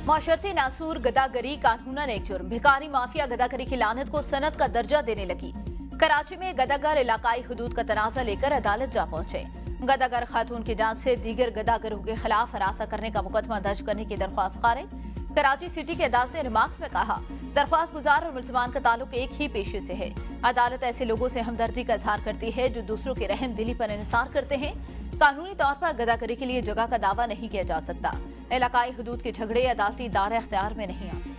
माशरती नासूर गदागरी कानूनन एक जुर्म। भिखारी माफिया गदागरी की लानत को सनत का दर्जा देने लगी। कराची में गदागर इलाकाई हुदूद का तनाजा लेकर अदालत जा पहुंचे। गदागर खातून की जांच से दीगर गदागरों के खिलाफ हरासा करने का मुकदमा दर्ज करने की दरख्वास्त खारिज। कराची सिटी की अदालत ने रिमार्क्स में कहा, दरख्वास्त गुजार और मुल्जिमान का ताल्लुक एक ही पेशे से है। अदालत ऐसे लोगों से हमदर्दी का इजहार करती है जो दूसरों के रहम दिली पर इंसार करते हैं। कानूनी तौर पर गदागरी के लिए जगह का दावा नहीं किया जा सकता। इलाकाई हुदूद के झगड़े अदालती दायरे इख्तियार में नहीं आते।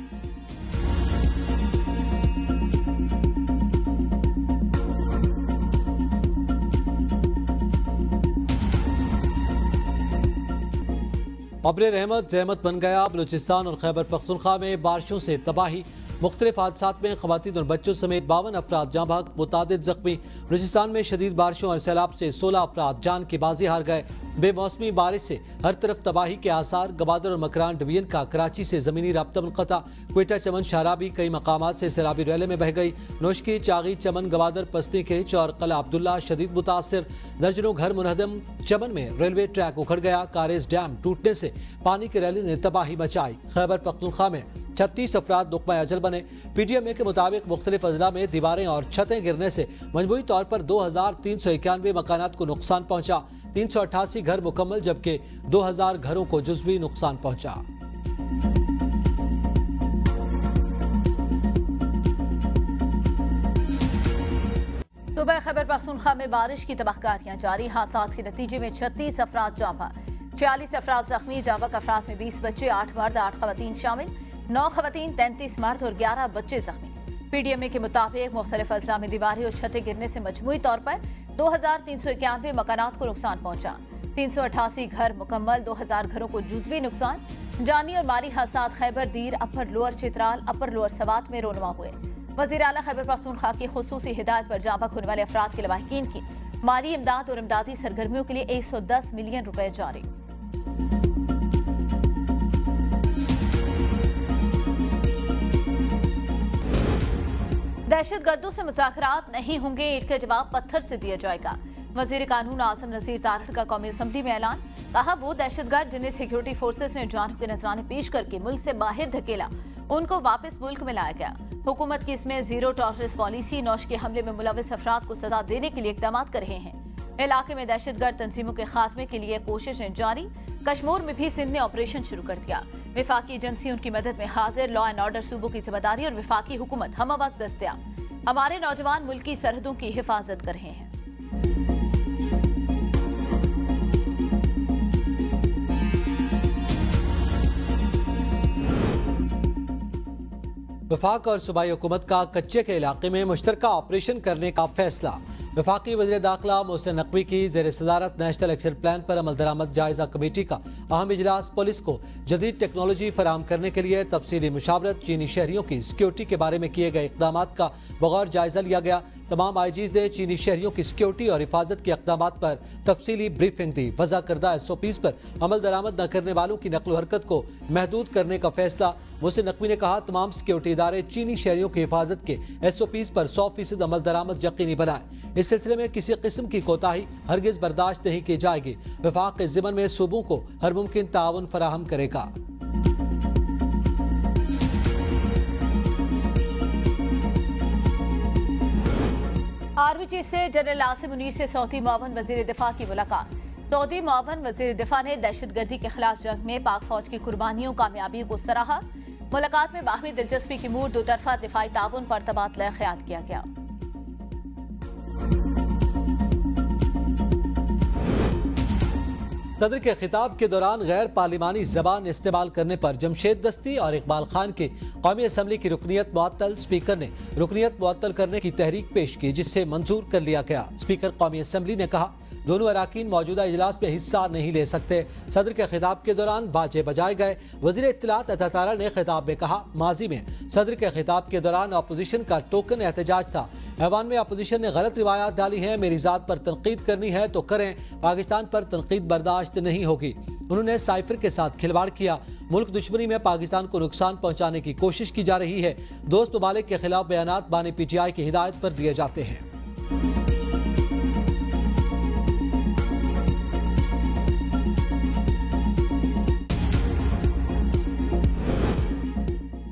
अब्र रहमत जहमत बन गया। बलूचिस्तान और खैबर पख्तूनख्वा में बारिशों से तबाही। मुख्तलिफ हादसात में खवातीन और बच्चों समेत 52 अफराद जाँ बहक, मुतादिद जख्मी। बलूचिस्तान में शदीद बारिशों और सैलाब से 16 अफराद जान की बाजी हार गए। बेमौसमी बारिश से हर तरफ तबाही के आसार। गवादर और मकरान डिवीजन का कराची से ज़मीनी राब्ता मुनक़ता। क्वेटा चमन शाराबी कई मकामात से सैलाबी रैले में बह गई। नोशकी चागी चमन गवादर पस्ती खिच और कला अब्दुल्ला शदीद मुतासर। दर्जनों घर मुनहदम। चमन में रेलवे ट्रैक उखड़ गया। कारेज डैम टूटने से पानी की रैली ने तबाही मचाई। खैबर पख्तूनख्वा में 36 अफराद नुक़्मा अजल बने। PTMA के मुताबिक मुख्तलिफ अजला में दीवारें और छतें गिरने से मजमूई तौर पर 2391 मकानात को नुकसान पहुंचा। 388 घर मुकम्मल जबकि 2000 घरों को जुज़वी नुकसान पहुंचा। सुबह खैबर पख्तूनख्वा में बारिश की तबाहकारियां जारी। हादसात के नतीजे में 36 अफराद जाँ बहक, 46 अफराद जख्मी। जाँ बहक अफराद में 20 बच्चे, 8 मर्द, 8 खवातीन शामिल। 9 खवातीन, 33 मर्द और 11 बच्चे जख्मी। PTMA के मुताबिक मुख्तलिफ अजला में दीवारें और छतें गिरने से मजमूई तौर पर 2391 मकानात को नुकसान पहुंचा। 388 घर मुकम्मल, 2000 घरों को जुज़वी नुकसान। जानी और माली हादसात खैबर दीर, upper lower Chitral, upper lower Swat में रोनुमा हुए। वज़ीर आला खैबर पख्तूनख्वा की खुसूसी हिदायत पर जाँ बहक होने वाले अफराद के लवाहिकीन की माली इमदाद और इमदादी सरगर्मियों के लिए 110 मिलियन रुपए जारी। दहशतगर्दों से मुज़ाकरात नहीं होंगे, ईंट का जवाब पत्थर से दिया जाएगा। वज़ीर कानून आज़म नज़ीर तारड़ का कौमी असम्बली में ऐलान। कहा, वो दहशतगर्द जिन्हें सिक्योरिटी फोर्सेस ने जानिब के नजराने पेश करके मुल्क से बाहर धकेला, उनको वापस मुल्क में लाया गया। हुकूमत की इसमें जीरो टॉलरेंस पॉलिसी नौश के हमले में मुलविस अफराद को सजा देने के लिए इक़दाम कर रहे हैं। इलाके में दहशतगर्द तंजीमों के खात्मे के लिए कोशिशें जारी। कश्मीर में भी सिंध ने ऑपरेशन शुरू कर दिया। विफाकी एजेंसी उनकी मदद में हाजिर। लॉ एंड ऑर्डर सूबों की जिम्मेदारी और विफाकी हुकूमत हम वक्त दस्तयाब। हमारे नौजवान मुल्क की सरहदों की हिफाजत कर रहे हैं। वफाक और सूबाई हुकूमत का कच्चे के इलाके में मुश्तरका ऑपरेशन करने का फैसला। वफाकी वज़ीर दाखिला मोहसिन नकवी की ज़ेर सदारत नेशनल एक्शन प्लान पर अमल दरामद जायजा कमेटी का अहम इजलास। पुलिस को जदीद टेक्नोलॉजी फराम करने के लिए तफसीली मुशावरत। चीनी शहरियों की सिक्योरिटी के बारे में किए गए इक़दाम का बगौर जायजा लिया गया। तमाम IGs ने चीनी शहरियों की सिक्योरिटी और हिफाजत के इक़दाम पर तफसीली ब्रीफिंग दी। वज़ा करदा SOPs पर अमल दरामद न करने वालों की नकल हरकत को महदूद करने का फैसला। मोहसिन नकवी ने कहा, तमाम सिक्योरिटी इदारे चीनी शहरियों की हिफाजत के SOPs पर 100% अमल दरामद यकीनी बनाए। इस सिलसिले में किसी किस्म की कोताही हरगिज बर्दाश्त नहीं की जाएगी। वफाक के ज़िम्मन में सूबों को हर मुमकिन ताउन फराहम करेगा। आर्मी चीफ से जनरल आसिम मुनीर से सऊदी मुआवन वजीर दिफा की मुलाकात। सऊदी मुआवन वजीर दिफा ने दहशतगर्दी के खिलाफ जंग में पाक फौज की कुर्बानियों कामयाबियों को सराहा। मुलाकात में बाहमी दिलचस्पी की मूड दो तरफा दिफाई ताउन पर तबादला ख्याल किया गया। सदर के खिताब के दौरान गैर पार्लिमानी जबान इस्तेमाल करने पर जमशेद दस्ती और इकबाल खान के कौमी असम्बली की रुकनीत मुअत्तल। स्पीकर ने रुकनीत मुअत्तल करने की तहरीक पेश की, जिससे मंजूर कर लिया गया। स्पीकर कौमी असम्बली ने कहा, दोनों अराकीन मौजूदा इजलास में हिस्सा नहीं ले सकते। सदर के खिताब के दौरान बाजे बजाए गए। वज़ीर इत्तलात अता तारा ने खिताब में कहा, माजी में सदर के खिताब के दौरान अपोजिशन का टोकन एहतजाज था। ऐवान में अपोजिशन ने गलत रिवायात डाली हैं। मेरी ज़ात पर तनकीद करनी है तो करें, पाकिस्तान पर तनकीद बर्दाश्त नहीं होगी। उन्होंने साइफर के साथ खिलवाड़ किया। मुल्क दुश्मनी में पाकिस्तान को नुकसान पहुंचाने की कोशिश की जा रही है। दोस्त ममालिक के खिलाफ बयानात बानी PTI की हिदायत पर दिए जाते हैं।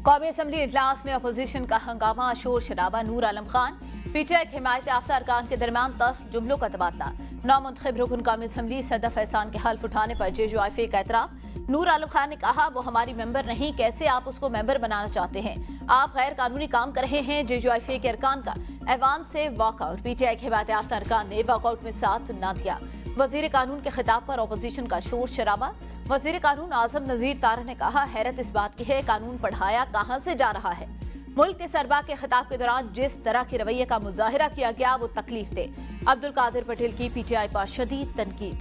कौमी असम्बली इजलास में अपोजिशन का हंगामा, शोर शराबा। नूर आलम खान पीटीआई के हिमायत याफ्ता अरकान के दरमियान तल्ख जुमलों का तबादला। नामुंतखब रुकन कौमी असम्बली सदफ एहसान के हल्फ उठाने पर JUIF का एतराफ। नूर आलम खान ने कहा, वो हमारी मेंबर नहीं, कैसे आप उसको मेंबर बनाना चाहते हैं? आप गैर कानूनी काम कर रहे हैं। JUIF के अरकान का ऐवान से वॉकआउट। पीटीआई के हिमायत याफ्ता अरकान ने वॉकआउट में साथ न दिया। वजीर कानून के खिताब पर अपोजिशन का शोर शराबा। वजीर कानून आजम नजीर तारा ने कहा, हैरत इस बात की है कानून पढ़ाया कहां से जा रहा है। मुल्क के सरबा के खिताब के दौरान जिस तरह के रवैये का मुजाहिरा किया गया वो तकलीफ दे। अब्दुल कादिर पटेल की पीटीआई पर शदीद तनकीद।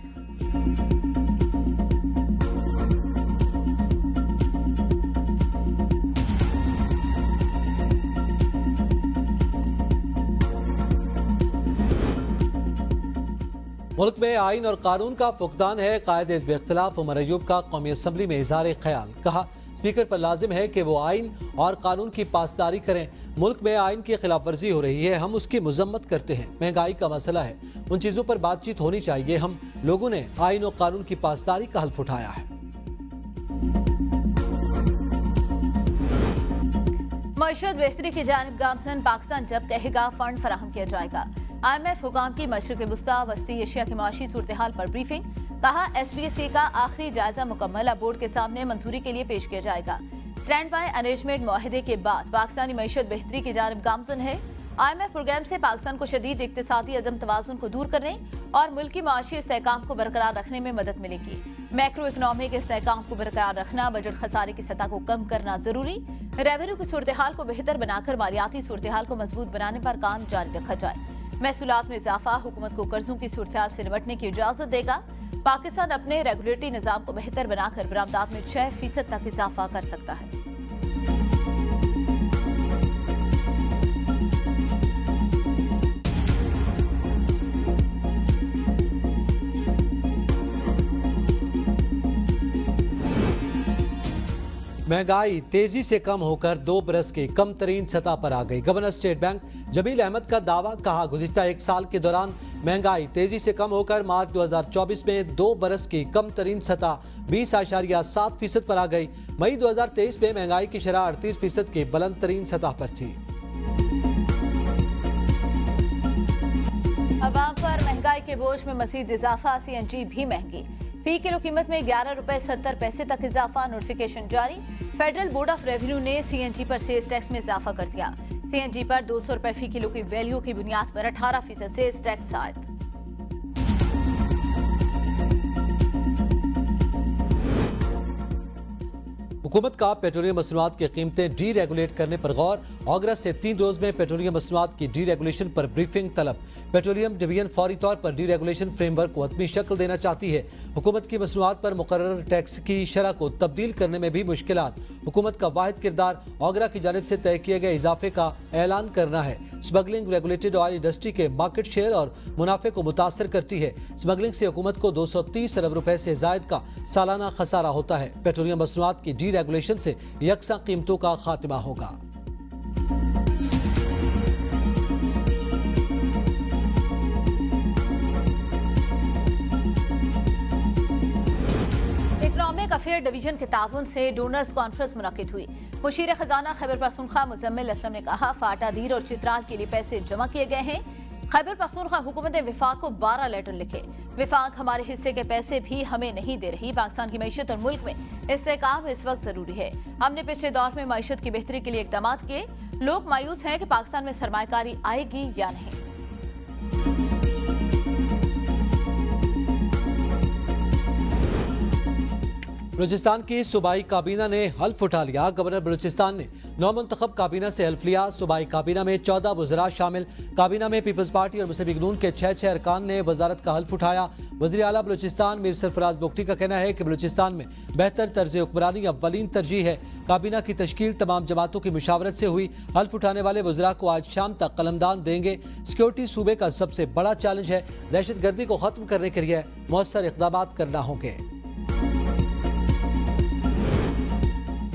मुल्क में आइन और कानून का फुकदान है। कायदे हिज़्ब इख्तिलाफ उमर अयूब का कौमी असम्बली में इज़हार ख्याल। कहा, स्पीकर पर लाजिम है कि वो आइन और कानून की पासदारी करें। मुल्क में आइन की खिलाफ वर्जी हो रही है, हम उसकी मजम्मत करते हैं। महंगाई का मसला है, उन चीज़ों पर बातचीत होनी चाहिए। हम लोगों ने आइन और कानून की पासदारी का हल्फ उठाया है। मईशत बेहतरी की जानिब गामसन, पाकिस्तान जब कहेगा फंड फराहम किया जाएगा। IMF हुकाम की मशरक़ वस्ता वस्ती एशिया की माशी सूरत हाल पर ब्रीफिंग। कहा, SBSA का आखिरी जायजा मुकम्मल, अब बोर्ड के सामने मंजूरी के लिए पेश किया जाएगा। स्टैंड बाय अरेंजमेंट मुआहदे के बाद पाकिस्तानी मईशत बेहतरी की जानिब गामसन है। IMF प्रोग्राम से पाकिस्तान को शदीद इक्तिसादी अदम तवाज़ुन को दूर करने और मुल्की माशी इस्तेहकाम को बरकरार रखने में मदद मिलेगी। मैक्रो इकनॉमिक इस्तेहकाम को बरकरार रखना, बजट खसारे की सतह को कम करना जरूरी। रेवेन्यू की सूरत हाल को बेहतर बनाकर मालियाती सूरत हाल को मजबूत बनाने पर काम जारी रखा जाए। महसूलात में इजाफा हुकूमत को कर्जों की सूरत हाल से निपटने की इजाजत देगा। पाकिस्तान अपने रेगुलेटरी निजाम को बेहतर बनाकर बरामदात में 6% तक इजाफा कर सकता है। महंगाई तेजी से कम होकर 2 बरस की कम तरीन सतह पर आ गई। Governor state bank Jamil Ahmed का दावा। कहा, गुज़िश्ता एक साल के दौरान महंगाई तेजी से कम होकर मार्च 2024 में 2 बरस की कम तरीन सतह 20.7% पर आ गई। मई 2023 में महंगाई की शरह 38% की बुलंद तरीन सतह पर थी। अवाम पर महंगाई के बोझ में मजीद इजाफा। CNG भी महंगी, फी किलो कीमत में 11 रुपए 70 पैसे तक इजाफा। नोटिफिकेशन जारी। फेडरल बोर्ड ऑफ रेवेन्यू ने CNG पर सेल्स टैक्स में इजाफा कर दिया। CNG पर 200 रुपए फी किलो की वैल्यू की बुनियाद पर 18% सेल्स टैक्स आयद। हुकूमत का पेट्रोलियम मसनूआत की कीमतें डी रेगुलेट करने पर गौर। अगस्त से 3 रोज में पेट्रोलियम मसनूआत की डी रेगुलेशन पर ब्रीफिंग तलब। पेट्रोलियम डिवीजन फौरी तौर पर डी रेगुलेशन फ्रेमवर्क को हतमी शक्ल देना चाहती है। हुकूमत की मसनूआत पर मुकर्रर टैक्स की शरह को तब्दील करने में भी मुश्किलात। हुकूमत का वाहिद किरदार ओगरा की जानिब से तय किए गए इजाफे का ऐलान करना है। स्मगलिंग रेगुलेटेड ऑयल इंडस्ट्री के मार्केट शेयर और मुनाफे को मुतासर करती है। स्मगलिंग से हुकूमत को 230 अरब रुपए से जायद का सालाना खसारा होता है। पेट्रोलियम मसनूआत की डी रेगुलेशन से यकसा कीमतों का खात्मा होगा। इकनॉमिक अफेयर डिवीजन के ताउन से डोनर्स कॉन्फ्रेंस मुनक्किद हुई। मुशीर खजाना खैबर पख्तूनख्वा मुजम्मिल असलम ने कहा, फाटा दीर और चित्राल के लिए पैसे जमा किए गए हैं। खैबर पख्तूनख्वा हुकूमत ने विफाक को 12 लेटर लिखे। विफाक हमारे हिस्से के पैसे भी हमें नहीं दे रही। पाकिस्तान की मईशत और मुल्क में इस्तेहकाम इस वक्त जरूरी है। हमने पिछले दौर में मईशत की बेहतरी के लिए इकदाम किए। लोग मायूस हैं कि पाकिस्तान में सरमायाकारी आएगी या नहीं। बलूचिस्तान की सूबाई काबीना ने हल्फ उठा लिया। गवर्नर बलूचिस्तान ने नौमुंतखब काबीना से हल्फ लिया। सूबाई काबीना में 14 वज़रा शामिल। काबीना में पीपल्स पार्टी और मुस्लिम लीग नून के 6 अरकान ने वजारत का हल्फ उठाया। वज़ीर आला बलूचिस्तान मीर सरफराज बुगटी का कहना है कि बलूचिस्तान में बेहतर तर्ज हुक्मरानी अव्वलीन तरजीह है। काबीना की तश्कील तमाम जमातों की मुशावरत से हुई। हल्फ उठाने वाले वज़रा को आज शाम तक कलमदान देंगे। सिक्योरिटी सूबे का सबसे बड़ा चैलेंज है। दहशत गर्दी को खत्म करने के लिए मौसर इक़दाम करना होंगे।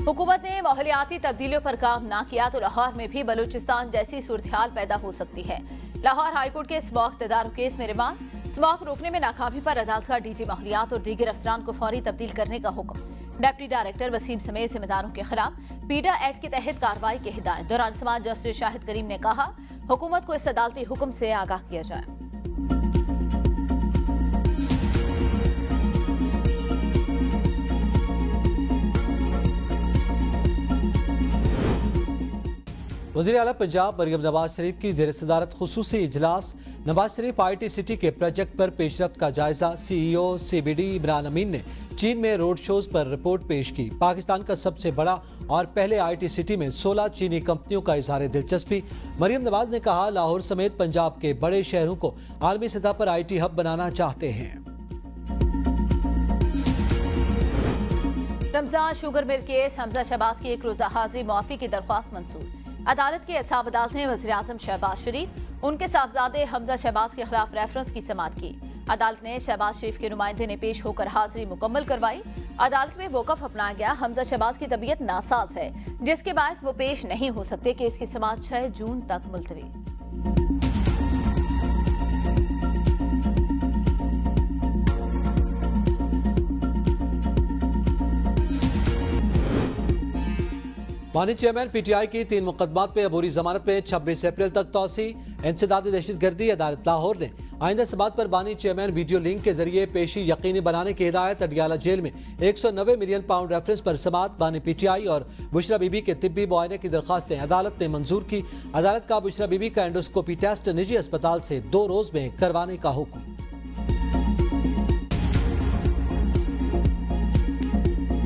हुकूमत ने माहौलियाती तब्दीलियों पर काम ना किया तो लाहौर में भी बलूचिस्तान जैसी सूरत हाल पैदा हो सकती है। लाहौर हाईकोर्ट के स्मॉक तदारुक केस में रिमांड। स्मॉक रोकने में नाकामी पर अदालत का DG माहौलियात और दीगर अफसरान को फौरी तब्दील करने का हुक्म। डिप्टी डायरेक्टर वसीम समेत जिम्मेदारों के खिलाफ पीडा एक्ट के तहत कार्रवाई की हिदायत। दौरान समाज जस्टिस शाहिद करीम ने कहा, हुकूमत को इस अदालती हुक्म से आगाह किया जाए। वज़ीर आला पंजाब मरियम नवाज शरीफ की ज़ेर सदारत खुसूसी इजलास। नवाज शरीफ IT सिटी के प्रोजेक्ट पर पेशरफ्त का जायजा। CEO CBD इमरान अमीन ने चीन में रोड शोज पर रिपोर्ट पेश की। पाकिस्तान का सबसे बड़ा और पहले IT सिटी में 16 चीनी कंपनियों का इजहार दिलचस्पी। मरियम नवाज ने कहा, लाहौर समेत पंजाब के बड़े शहरों को आलमी सतह पर IT हब बनाना चाहते हैं। Ramzan sugar mill case, Hamza Shahbaz की एक रोजा हाजिरी मुआफी की दरख्वास्त मंजूर। अदालत के एहसाब अदालत ने वज़ीर आज़म शहबाज शरीफ, उनके साहबजादे हमजा शहबाज के खिलाफ रेफरेंस की समाअत की। अदालत ने शहबाज शरीफ के नुमाइंदे ने पेश होकर हाजिरी मुकम्मल करवाई। अदालत में वक़्फ़ अपनाया गया। हमजा शहबाज की तबीयत नासाज है, जिसके बायस वो पेश नहीं हो सकते। केस की समाअत 6 जून तक मुलतवी। बानी चेयरमैन PTI की 3 मुकदमात में अबूरी जमानत में 26 अप्रैल तक तोसी। इंसदादी दहशतगर्दी अदालत लाहौर ने आइंदा समात पर बानी चेयरमैन वीडियो लिंक के जरिए पेशी यकीनी बनाने की हिदायत। अडियाला जेल में 190 मिलियन पाउंड रेफरेंस पर समात। बानी PTI और बुशरा बीबी के तिब्बी मुआयने की दरखास्तें अदालत ने मंजूर की। अदालत का बुशरा बीबी का एंडोस्कोपी टेस्ट निजी अस्पताल से 2 रोज में करवाने का हुक्म।